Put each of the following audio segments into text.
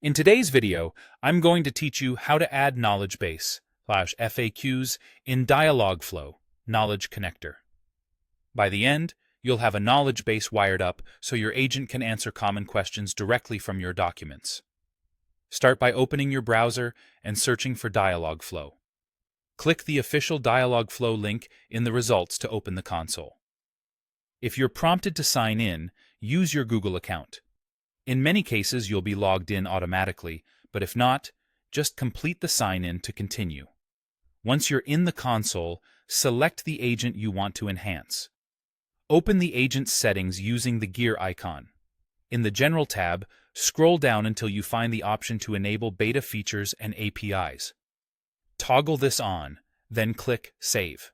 In today's video, I'm going to teach you how to add knowledge base FAQs in Dialogflow knowledge connector. By the end, you'll have a knowledge base wired up so your agent can answer common questions directly from your documents. Start by opening your browser and searching for Dialogflow. Click the official Dialogflow link in the results to open the console. If you're prompted to sign in, use your Google account. In many cases, you'll be logged in automatically, but if not, just complete the sign-in to continue. Once you're in the console, select the agent you want to enhance. Open the agent's settings using the gear icon. In the General tab, scroll down until you find the option to enable beta features and APIs. Toggle this on, then click Save.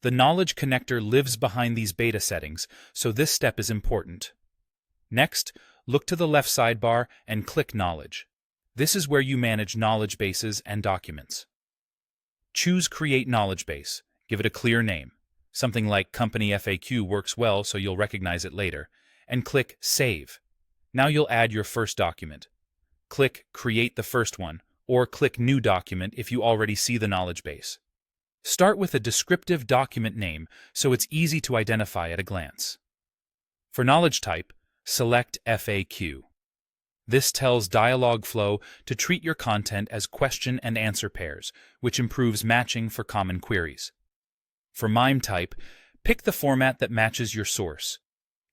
The knowledge connector lives behind these beta settings, so this step is important. Next, look to the left sidebar and click Knowledge. This is where you manage knowledge bases and documents. Choose Create Knowledge Base. Give it a clear name. Something like Company FAQ works well, so you'll recognize it later. And click Save. Now you'll add your first document. Click Create the first one, or click New Document if you already see the knowledge base. Start with a descriptive document name so it's easy to identify at a glance. For knowledge type, select FAQ. This tells Dialogflow to treat your content as question and answer pairs, which improves matching for common queries. For MIME type, pick the format that matches your source.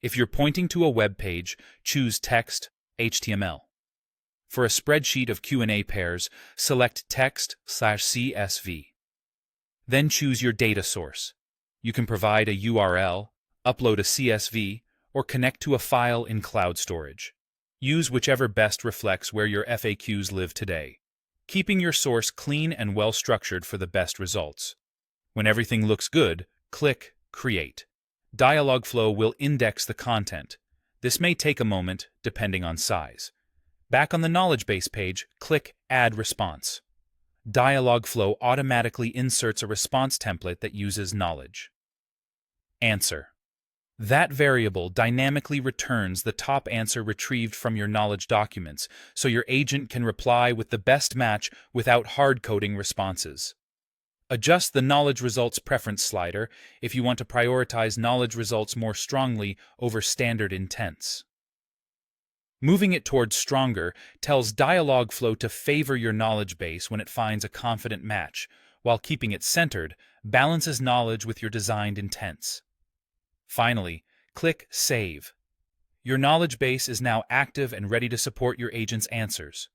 If you're pointing to a web page, choose text, HTML. For a spreadsheet of Q&A pairs, select text/CSV. Then choose your data source. You can provide a URL, upload a CSV, or connect to a file in cloud storage. Use whichever best reflects where your FAQs live today, keeping your source clean and well-structured for the best results. When everything looks good, click Create. Dialogflow will index the content. This may take a moment, depending on size. Back on the knowledge base page, click Add Response. Dialogflow automatically inserts a response template that uses knowledge. Answer. That variable dynamically returns the top answer retrieved from your knowledge documents, so your agent can reply with the best match without hard-coding responses. Adjust the Knowledge Results Preference slider if you want to prioritize knowledge results more strongly over standard intents. Moving it towards Stronger tells Dialogflow to favor your knowledge base when it finds a confident match, while keeping it centered, balances knowledge with your designed intents. Finally, click Save. Your knowledge base is now active and ready to support your agent's answers.